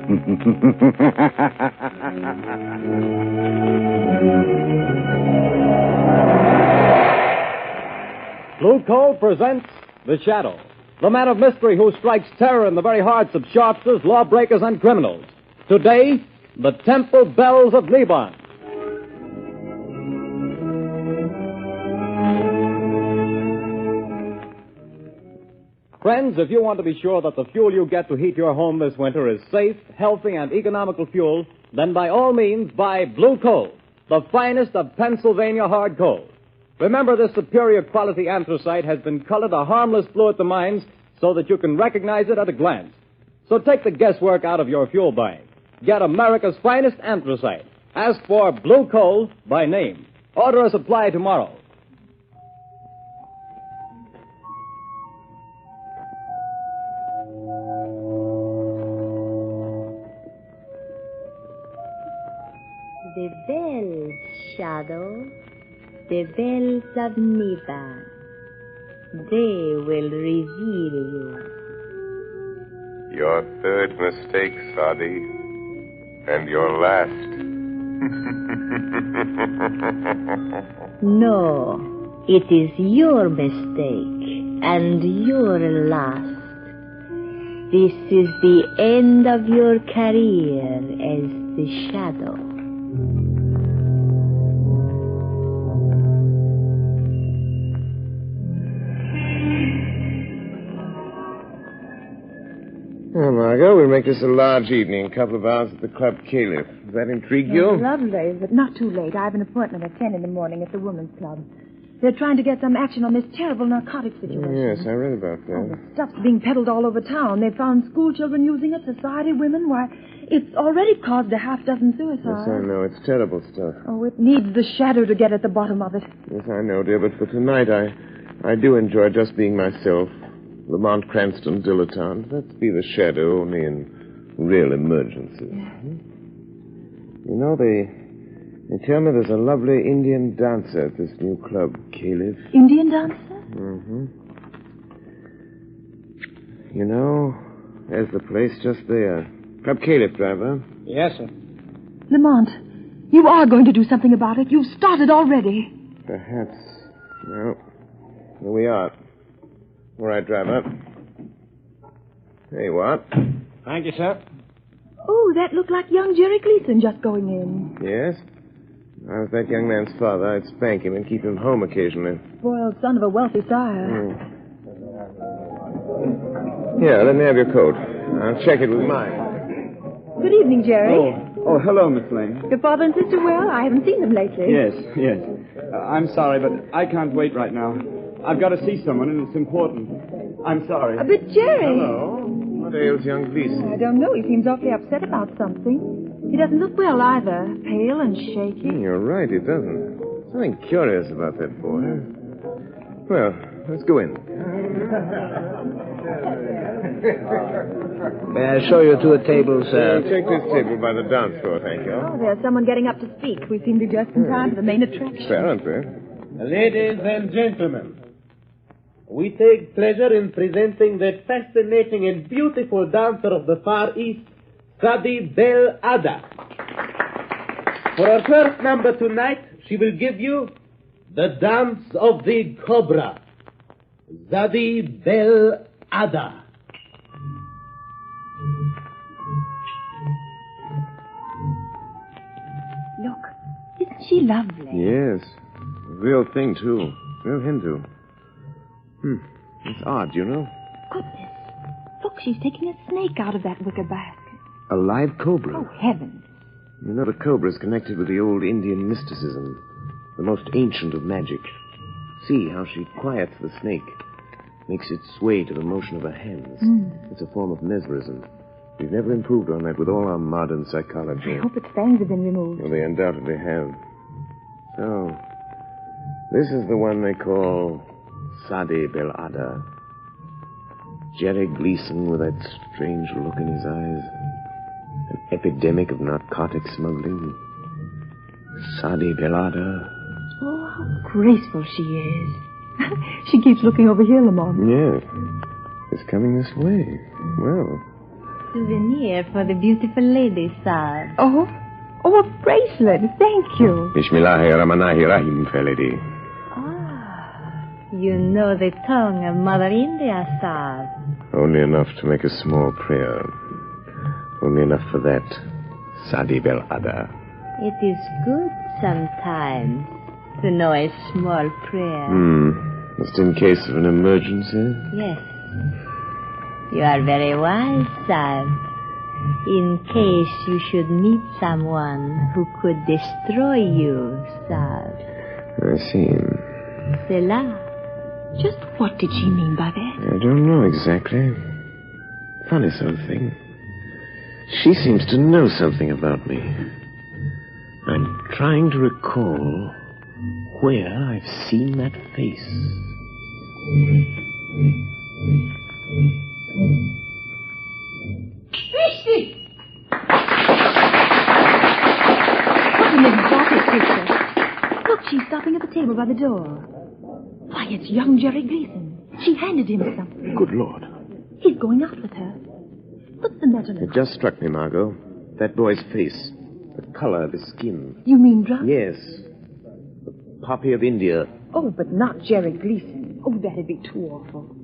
Blue Coal presents The Shadow, the man of mystery who strikes terror in the very hearts of sharpsters, lawbreakers, and criminals. Today, the Temple Bells of Neban. Friends, if you want to be sure that the fuel you get to heat your home this winter is safe, healthy, and economical fuel, then by all means buy Blue Coal, the finest of Pennsylvania hard coal. Remember, this superior quality anthracite has been colored a harmless blue at the mines so that you can recognize it at a glance. So take the guesswork out of your fuel buying. Get America's finest anthracite. Ask for Blue Coal by name. Order a supply tomorrow. The bells, Shadow, the bells of Neban. They will reveal you. Your third mistake, Sadi, and your last. No, it is your mistake and your last. This is the end of your career as the Shadow. Well, Margot, we'll make this a large evening. A couple of hours at the Club Caliph. Does that intrigue you? Lovely, but not too late. I have an appointment at 10 in the morning at the Women's Club. They're trying to get some action on this terrible narcotic situation. Yes, I read about that. Oh, the stuff's being peddled all over town. They found school children using it, society women. Why, it's already caused a half dozen suicides. Yes, I know. It's terrible stuff. Oh, it needs the Shadow to get at the bottom of it. Yes, I know, dear, but for tonight I do enjoy just being myself. Lamont Cranston dilettante. Let's be the Shadow only in real emergencies. You know, they tell me there's a lovely Indian dancer at this new club, Caliph. Indian dancer? Mm-hmm. You know, there's the place just there. Club Caliph, driver. Yes, sir. Lamont, you are going to do something about it. You've started already. Perhaps. Well, here we are. All right, driver. There you are. Thank you, sir. Oh, that looked like young Jerry Gleason just going in. Yes? If I was that young man's father, I'd spank him and keep him home occasionally. Spoiled son of a wealthy sire. Here, let me have your coat. I'll check it with mine. Good evening, Jerry. Oh, hello, Miss Lane. Your father and sister well? I haven't seen them lately. Yes. I'm sorry, but I can't wait right now. I've got to see someone, and it's important. I'm sorry. But Jerry... Hello. What ails young Gleason? I don't know. He seems awfully upset about something. He doesn't look well either. Pale and shaky. You're right, he doesn't. Something curious about that boy. Well, let's go in. May I show you to a table, sir? Take this table by the dance floor, thank you. Oh, there's someone getting up to speak. We seem to be just in time for the main attraction. Apparently. Ladies and gentlemen, we take pleasure in presenting the fascinating and beautiful dancer of the Far East, Sadi Bel Ada. For our first number tonight, she will give you the dance of the cobra, Sadi Bel Ada. Look, isn't she lovely? Yes. Real thing, too. Real Hindu. It's odd, you know. Goodness. Look, she's taking a snake out of that wicker basket. A live cobra. Oh, heavens. You know, the cobra is connected with the old Indian mysticism, the most ancient of magic. See how she quiets the snake, makes it sway to the motion of her hands. It's a form of mesmerism. We've never improved on that with all our modern psychology. I hope its fangs have been removed. Well, they undoubtedly have. So, this is the one they call Sadi Bel Ada. Jerry Gleason with that strange look in his eyes. An epidemic of narcotic smuggling. Sadi Bel Ada. Oh, how graceful she is. She keeps looking over here, Lamont. Yes. It's coming this way. Well, souvenir for the beautiful lady, sir. Oh, a bracelet. Thank you. Bismillahi Rahmanahi Rahim, fair lady. You know the tongue of Mother India, sir. Only enough to make a small prayer. Only enough for that, Sadi Bel Ada. It is good sometimes to know a small prayer. Just in case of an emergency? Yes. You are very wise, sir. In case you should meet someone who could destroy you, sir. I see. Cela. Just what did she mean by that? I don't know exactly. Funny sort of thing. She seems to know something about me. I'm trying to recall where I've seen that face. Christy! What an exotic picture. Look, she's stopping at the table by the door. Why, it's young Jerry Gleason. She handed him something. Good Lord. He's going out with her. What's the matter now? It just struck me, Margot. That boy's face. The color of his skin. You mean drunk? Yes. The poppy of India. Oh, but not Jerry Gleason. Oh, that'd be too awful.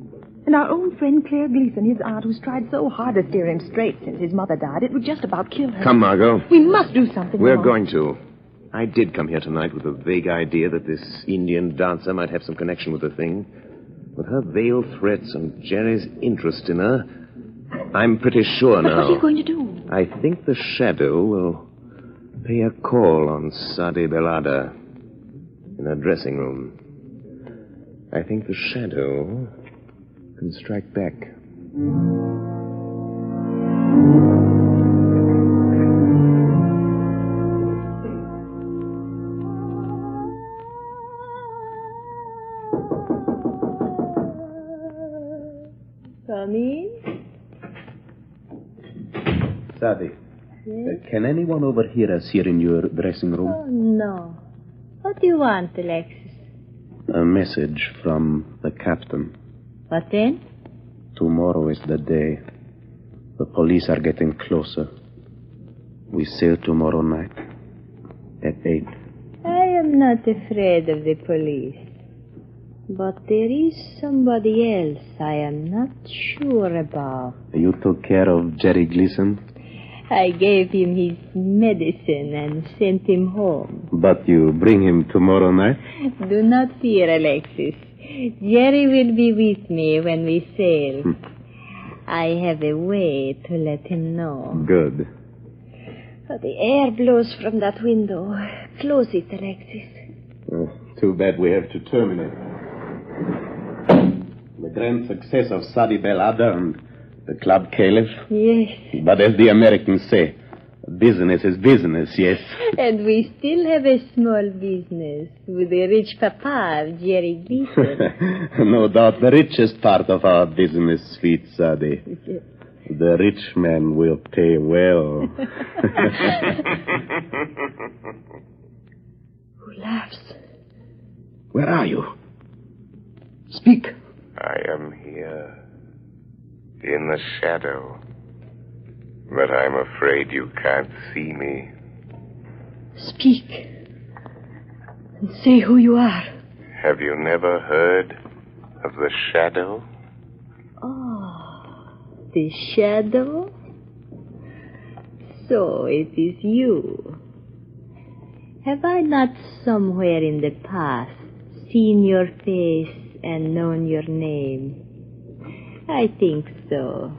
And our old friend Claire Gleason, his aunt, who's tried so hard to steer him straight since his mother died, it would just about kill her. Come, Margot. We must do something. We're Mom. going to. I did come here tonight with a vague idea that this Indian dancer might have some connection with the thing. With her veiled threats and Jerry's interest in her, I'm pretty sure But now. what are you going to do? I think the shadow will pay a call on Sadi Bel Ada in her dressing room. I think the shadow can strike back. Come in. Sadi, can anyone overhear us here in your dressing room? Oh, no. What do you want, Alexis? A message from the captain. What then? Tomorrow is the day. The police are getting closer. We sail tomorrow night at 8. I am not afraid of the police. But there is somebody else I am not sure about. You took care of Jerry Gleason? I gave him his medicine and sent him home. But you bring him tomorrow night? Do not fear, Alexis. Jerry will be with me when we sail. I have a way to let him know. Good. Oh, the air blows from that window. Close it, Alexis. Too bad we have to terminate. The grand success of Sadi Bel Ada and the Club Caliph. Yes. But as the Americans say, business is business, yes. And we still have a small business with the rich papa of Jerry Gleason. No doubt the richest part of our business, sweet Sadi. The rich man will pay well. Who laughs? Where are you? Speak. I am here, in the shadow. But I'm afraid you can't see me. Speak. And say who you are. Have you never heard of the shadow? Oh, the shadow? So it is you. Have I not somewhere in the past seen your face and known your name? I think so.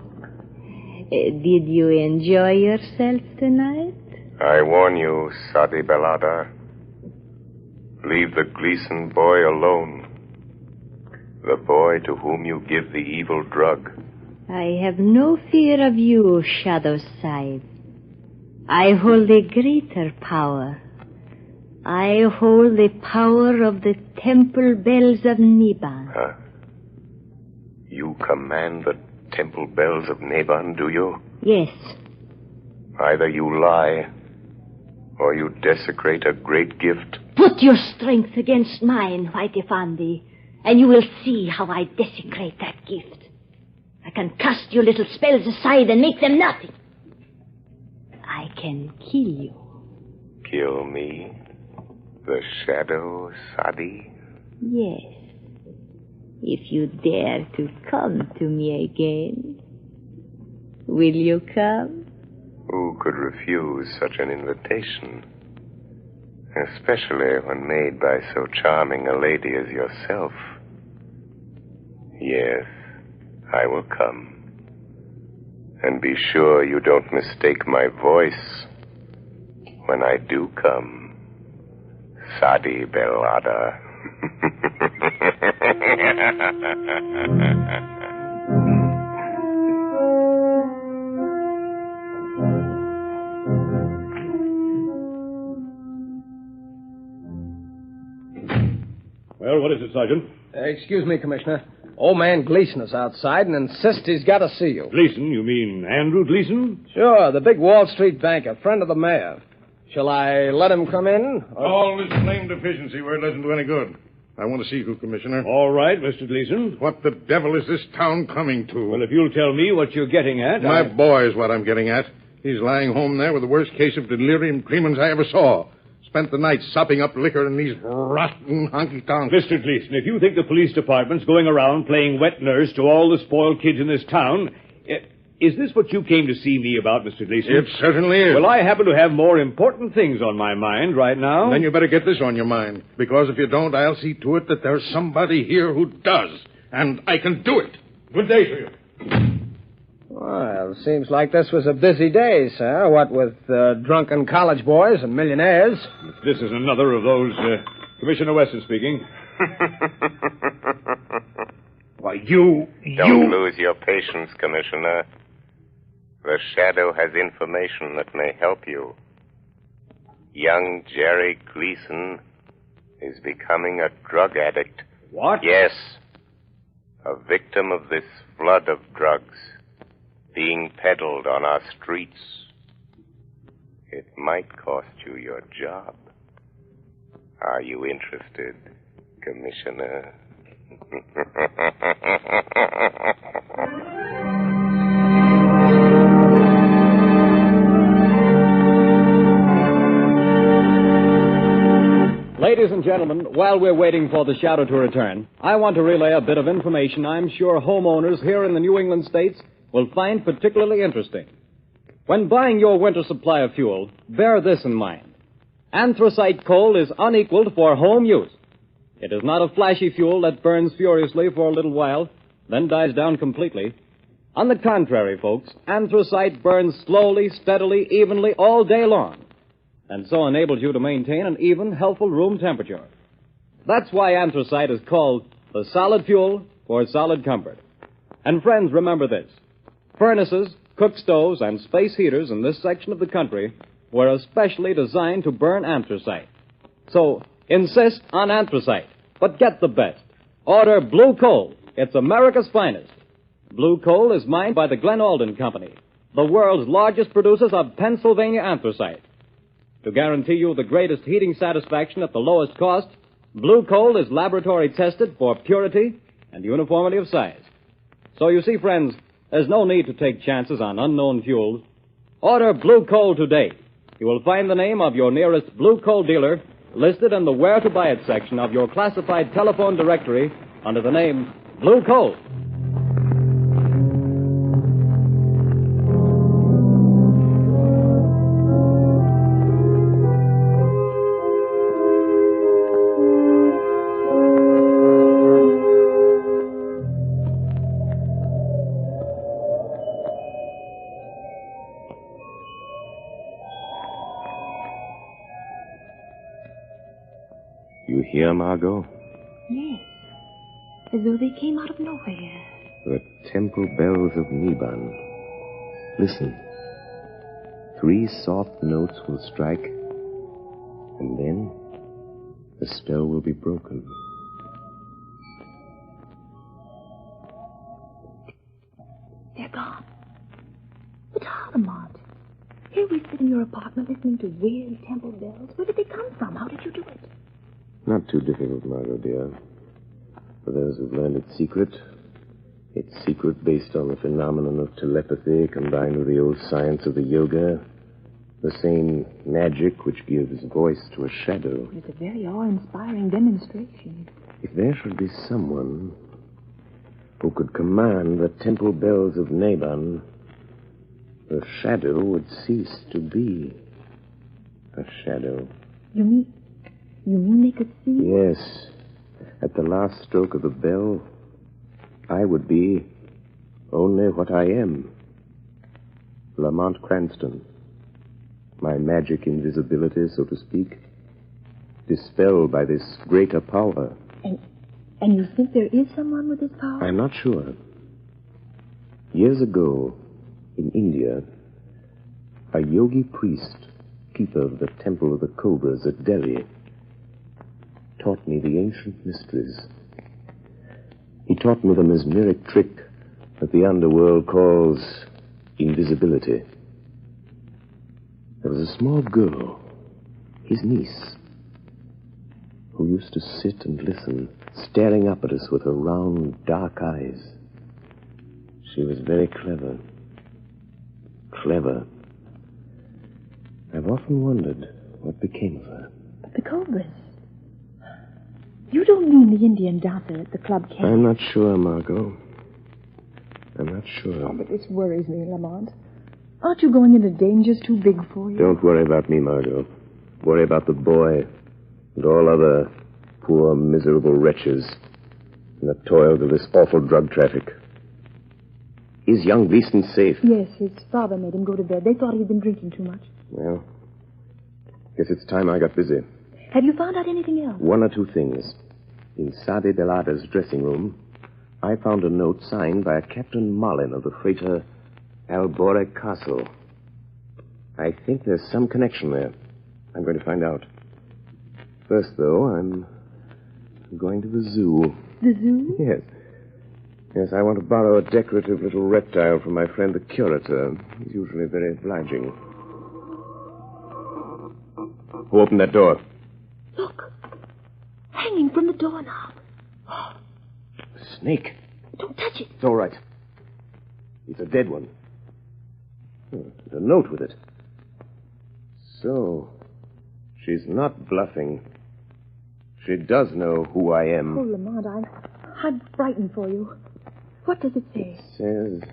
Did you enjoy yourself tonight? I warn you, Sadi Bel Ada. Leave the Gleason boy alone. The boy to whom you give the evil drug. I have no fear of you, Shadow Side. I hold a greater power. I hold the power of the temple bells of Neban. Huh? You command the temple bells of Neban, do you? Yes. Either you lie, or you desecrate a great gift. Put your strength against mine, White Effendi, and you will see how I desecrate that gift. But can cast your little spells aside and make them nothing. I can kill you. Kill me? The shadow, Sadi? Yes. If you dare to come to me again. Will you come? Who could refuse such an invitation? Especially when made by so charming a lady as yourself. Yes, I will come. And be sure you don't mistake my voice when I do come. Sadi Belada. Well, what is it, Sergeant? Excuse me, Commissioner. Old man Gleason is outside and insists he's got to see you. Gleason? You mean Andrew Gleason? Sure, the big Wall Street banker, friend of the mayor. Shall I let him come in? All this blame deficiency word doesn't do any good. I want to see you, Commissioner. All right, Mr. Gleason. What the devil is this town coming to? Well, if you'll tell me what you're getting at... My boy is what I'm getting at. He's lying home there with the worst case of delirium tremens I ever saw. Spent the night sopping up liquor in these rotten honky-tonks. Mr. Gleason, if you think the police department's going around playing wet nurse to all the spoiled kids in this town... Is this what you came to see me about, Mr. Gleason? It certainly is. Well, I happen to have more important things on my mind right now. Then you better get this on your mind. Because if you don't, I'll see to it that there's somebody here who does. And I can do it. Good day to you. Well, seems like this was a busy day, sir. What with drunken college boys and millionaires. This is another of those... Commissioner Weston speaking. Why, you... Don't lose your patience, Commissioner. The Shadow has information that may help you. Young Jerry Gleason is becoming a drug addict. What? Yes. A victim of this flood of drugs being peddled on our streets. It might cost you your job. Are you interested, Commissioner? Ladies and gentlemen, while we're waiting for the Shadow to return, I want to relay a bit of information I'm sure homeowners here in the New England states will find particularly interesting. When buying your winter supply of fuel, bear this in mind. Anthracite coal is unequaled for home use. It is not a flashy fuel that burns furiously for a little while, then dies down completely. On the contrary, folks, anthracite burns slowly, steadily, evenly all day long, and so enables you to maintain an even, healthful room temperature. That's why anthracite is called the solid fuel for solid comfort. And friends, remember this. Furnaces, cook stoves, and space heaters in this section of the country were especially designed to burn anthracite. So, insist on anthracite, but get the best. Order blue coal. It's America's finest. Blue coal is mined by the Glen Alden Company, the world's largest producers of Pennsylvania anthracite. To guarantee you the greatest heating satisfaction at the lowest cost, blue coal is laboratory tested for purity and uniformity of size. So you see, friends, there's no need to take chances on unknown fuels. Order blue coal today. You will find the name of your nearest blue coal dealer listed in the Where to Buy It section of your classified telephone directory under the name Blue Coal. You hear, Margot? Yes. As though they came out of nowhere. The temple bells of Neban. Listen. 3 soft notes will strike, and then the spell will be broken. They're gone. But Harlemont, here we sit in your apartment listening to weird temple bells. Where did they come from? How did you do it? Not too difficult, Margot, dear. For those who've learned its secret, Its secret based on the phenomenon of telepathy combined with the old science of the yoga. The same magic which gives voice to a shadow. It's a very awe-inspiring demonstration. If there should be someone who could command the temple bells of Neban, the shadow would cease to be a shadow. You mean they could see? Yes. At the last stroke of the bell, I would be only what I am. Lamont Cranston. My magic invisibility, so to speak, dispelled by this greater power. And you think there is someone with this power? I'm not sure. Years ago, in India, a yogi priest, keeper of the Temple of the Cobras at Delhi, taught me the ancient mysteries. He taught me the mesmeric trick that the underworld calls invisibility. There was a small girl, his niece, who used to sit and listen, staring up at us with her round, dark eyes. She was very clever. Clever. I've often wondered what became of her. But the Cobras. You don't mean the Indian dancer at the club camp? I'm not sure, Margot. I'm not sure. Oh, but this worries me, Lamont. Aren't you going into dangers too big for you? Don't worry about me, Margot. Worry about the boy and all other poor, miserable wretches in the toils of this awful drug traffic. Is young Gleason safe? Yes, his father made him go to bed. They thought he'd been drinking too much. Well, guess it's time I got busy. Have you found out anything else? One or two things. In Sadi Belada's dressing room, I found a note signed by a Captain Marlin of the freighter Albore Castle. I think there's some connection there. I'm going to find out. First, though, I'm going to the zoo. The zoo? Yes. Yes, I want to borrow a decorative little reptile from my friend the curator. He's usually very obliging. Who opened that door? Look. Hanging from the doorknob. A snake. Don't touch it. It's all right. It's a dead one. There's a note with it. So, she's not bluffing. She does know who I am. Oh, Lamont, I'm frightened for you. What does it say? It says,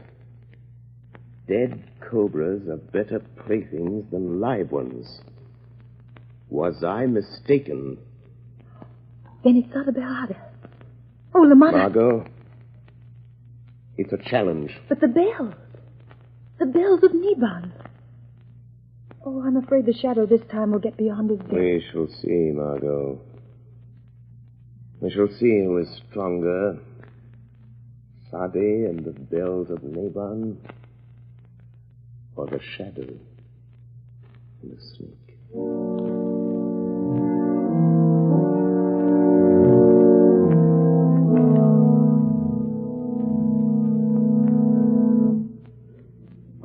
dead cobras are better playthings than live ones. Was I mistaken? Then it's Sadi Belada. Oh, Lamont. Margot, it's a challenge. But the bells. The bells of Neban. Oh, I'm afraid the shadow this time will get beyond his depth. We shall see, Margot. We shall see who is stronger. Sadi and the bells of Neban, or the shadow and the snake.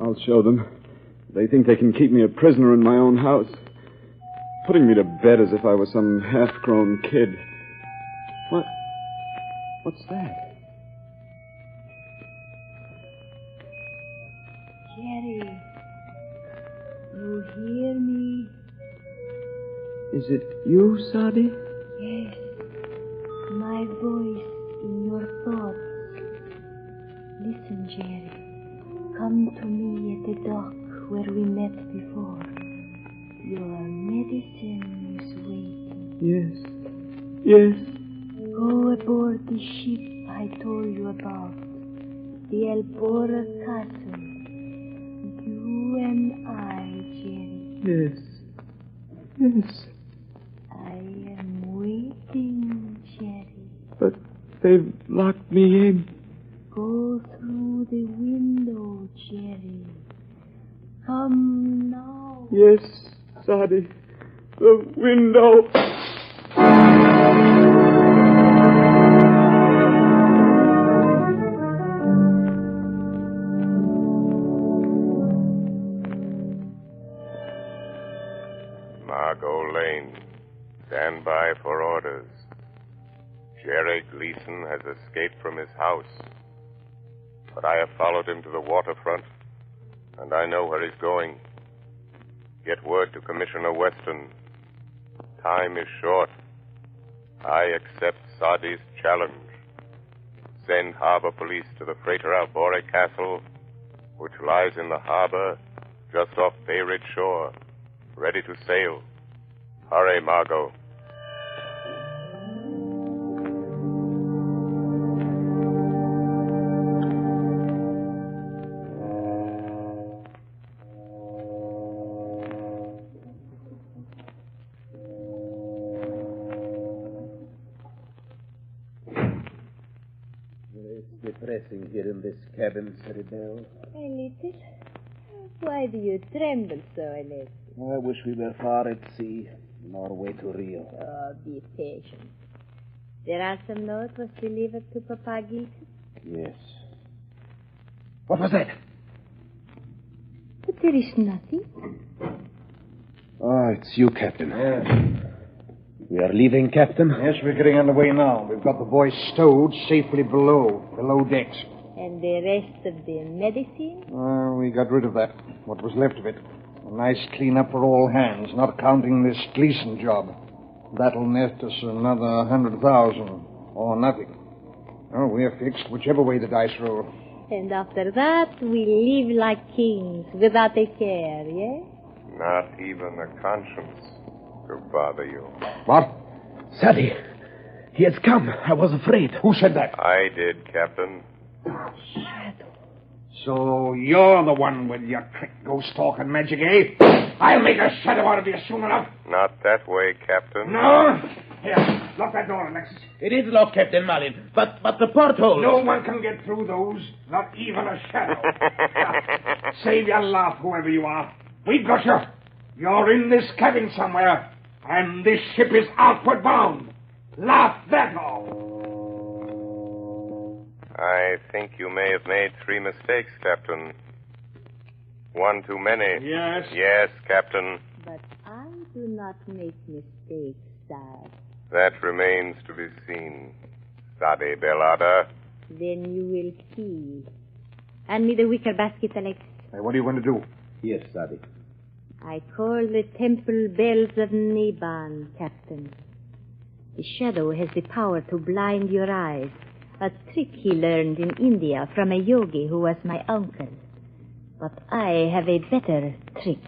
I'll show them. They think they can keep me a prisoner in my own house, putting me to bed as if I was some half-grown kid. What's that? Jerry, you hear me? Is it you, Sadi? Yes, my voice in your thoughts. Listen, Jerry. Come to me at the dock where we met before. Your medicine is waiting. Yes. Go aboard the ship I told you about, the Albora Castle. You and I, Jerry. Yes. I am waiting, Jerry. But they've locked me in. Go through the window, Jerry. Come now. Yes, Sadi. The window. Margot Lane, stand by for orders. Jerry Gleason has escaped from his house. But I have followed him to the waterfront, and I know where he's going. Get word to Commissioner Weston. Time is short. I accept Sadi's challenge. Send harbor police to the freighter Albore Castle, which lies in the harbor just off Bay Ridge shore, ready to sail. Hurry, Margot. Depressing here in this cabin, Cerebel. A little. Why do you tremble so, Alexis? I wish we were far at sea, on our way to Rio. Oh, be patient. There are some notes was delivered to Papa Gilson? Yes. What was that? But there is nothing. Oh, it's you, Captain. Yes. We are leaving, Captain? Yes, we're getting underway now. We've got the boys stowed safely below decks. And the rest of the medicine? We got rid of that, what was left of it. A nice clean-up for all hands, not counting this Gleason job. That'll net us another 100,000, or nothing. Oh, we're fixed, whichever way the dice roll. And after that, we live like kings, without a care, yes? Not even a conscience to bother you. What? Sadie, he has come. I was afraid. Who said that? I did, Captain. Shadow. So you're the one with your trick ghost talk and magic, eh? I'll make a shadow out of you soon enough. Not that way, Captain. No? Here, lock that door, Alexis. It is locked, Captain Malin, but the porthole... No one can get through those, not even a shadow. Save your laugh, whoever you are. We've got you. You're in this cabin somewhere, and this ship is outward bound. Laugh that off. I think you may have made 3 mistakes, Captain. One too many. Yes? Yes, Captain. But I do not make mistakes, sir. That remains to be seen. Sadi Belada. Then you will see. Hand me the wicker basket, Alexis. Hey, what are you going to do? Yes, Sadie. I call the temple bells of Neban, Captain. The shadow has the power to blind your eyes, a trick he learned in India from a yogi who was my uncle. But I have a better trick.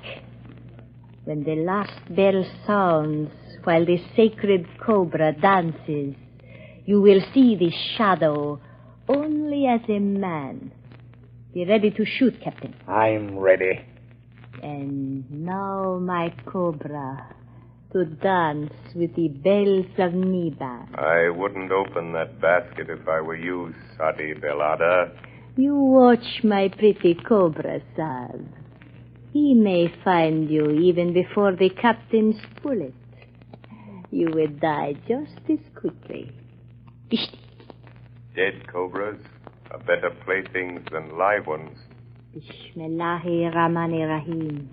When the last bell sounds while the sacred cobra dances, you will see the shadow only as a man. Be ready to shoot, Captain. I'm ready. And now, my cobra, to dance with the bells of Neban. I wouldn't open that basket if I were you, Sadi Belada. You watch my pretty cobra, sir. He may find you even before the captain's bullet. You will die just as quickly. Dead cobras are better playthings than live ones. Bismillahirrahmanirrahim.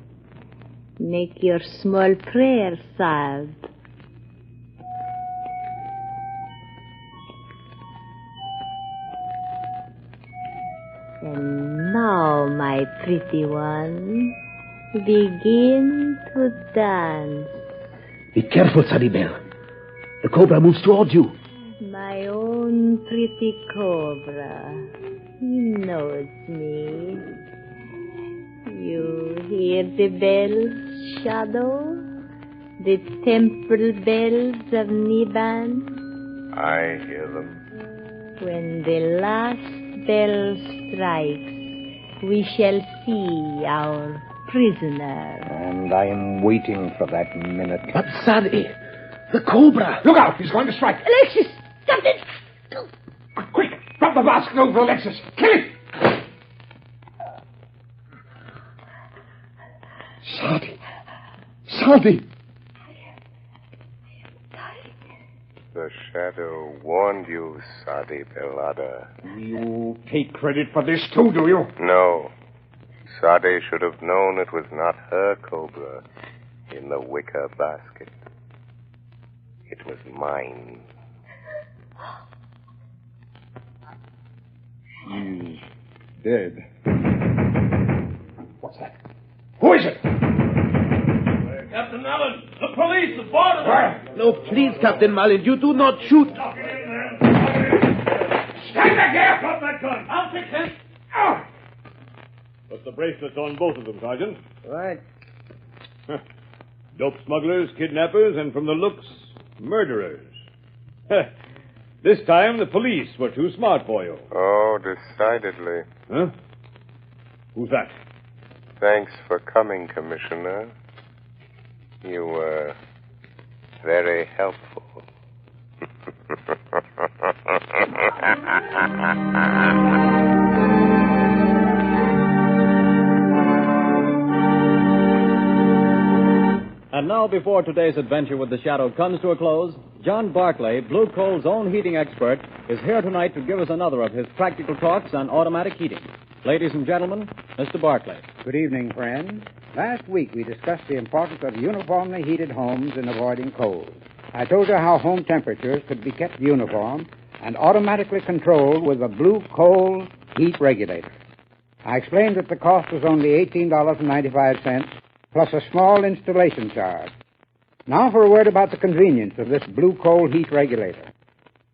Make your small prayer, sir. And now, my pretty one, begin to dance. Be careful, Sadie Bell. The cobra moves toward you. My own pretty cobra. He knows me. You hear the bells, Shadow? The temple bells of Neban? I hear them. When the last bell strikes, we shall see our prisoner. And I am waiting for that minute. But, Sadie, the cobra. Look out! He's going to strike. Alexis! Captain! Quick! Drop the basket over Alexis. Kill it! Sadie! The shadow warned you, Sadi Belada. You take credit for this too, do you? No. Sadi should have known it was not her cobra in the wicker basket. It was mine. She's Dead. What's that? Who is it? Captain Allen, the police, the border. Where? No, please, Captain Malin, you do not shoot. Stand back here! Drop that gun. I'll fix him. Put the bracelets on both of them, Sergeant. Right. Dope smugglers, kidnappers, and from the looks, murderers. This time the police were too smart for you. Oh, decidedly. Huh? Who's that? Thanks for coming, Commissioner. You were very helpful. And now, before today's adventure with the Shadow comes to a close, John Barclay, Blue Coal's own heating expert, is here tonight to give us another of his practical talks on automatic heating. Ladies and gentlemen, Mr. Barclay. Good evening, friends. Last week we discussed the importance of uniformly heated homes in avoiding cold. I told you how home temperatures could be kept uniform and automatically controlled with a Blue Coal heat regulator. I explained that the cost was only $18.95 plus a small installation charge. Now for a word about the convenience of this Blue Coal heat regulator.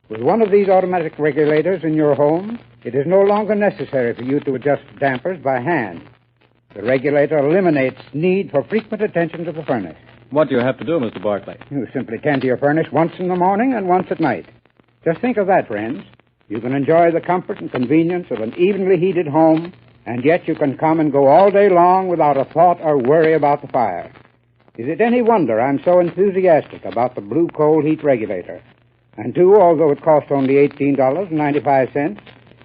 With one of these automatic regulators in your home, it is no longer necessary for you to adjust dampers by hand. The regulator eliminates need for frequent attention to the furnace. What do you have to do, Mr. Barclay? You simply tend to your furnace once in the morning and once at night. Just think of that, friends. You can enjoy the comfort and convenience of an evenly heated home, and yet you can come and go all day long without a thought or worry about the fire. Is it any wonder I'm so enthusiastic about the Blue Coal heat regulator? And too, although it costs only $18.95,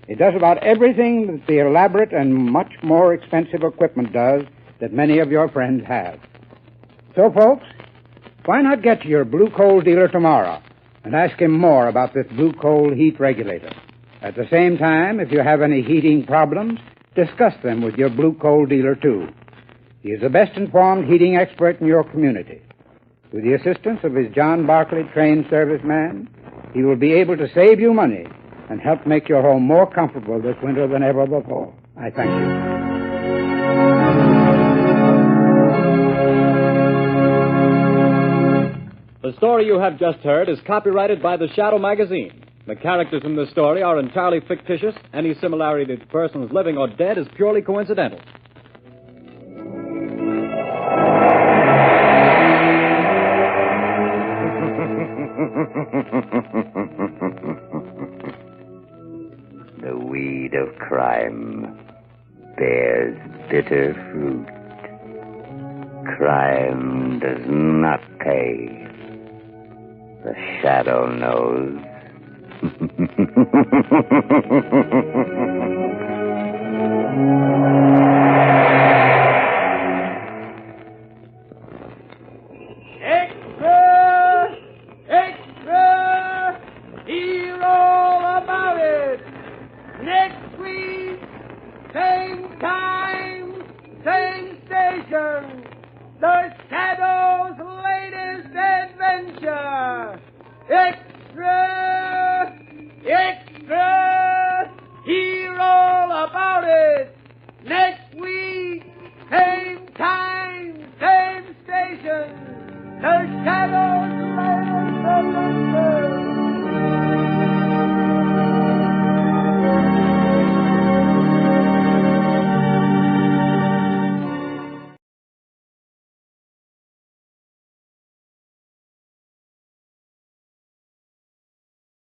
it does about everything that the elaborate and much more expensive equipment does that many of your friends have. So, folks, why not get to your Blue Coal dealer tomorrow and ask him more about this Blue Coal heat regulator? At the same time, if you have any heating problems, discuss them with your Blue Coal dealer, too. He is the best-informed heating expert in your community. With the assistance of his John Barclay trained serviceman, he will be able to save you money and help make your home more comfortable this winter than ever before. I thank you. The story you have just heard is copyrighted by the Shadow magazine. The characters in this story are entirely fictitious. Any similarity to persons living or dead is purely coincidental. The weed of crime bears bitter fruit. Crime does not pay. The Shadow knows. Extra! Extra! Hear all about it! Next week, same time, same station. The Shadow's latest adventure. Extra! Extra! Hear all about it! Next week, same time, same station. The Shadow's latest adventure.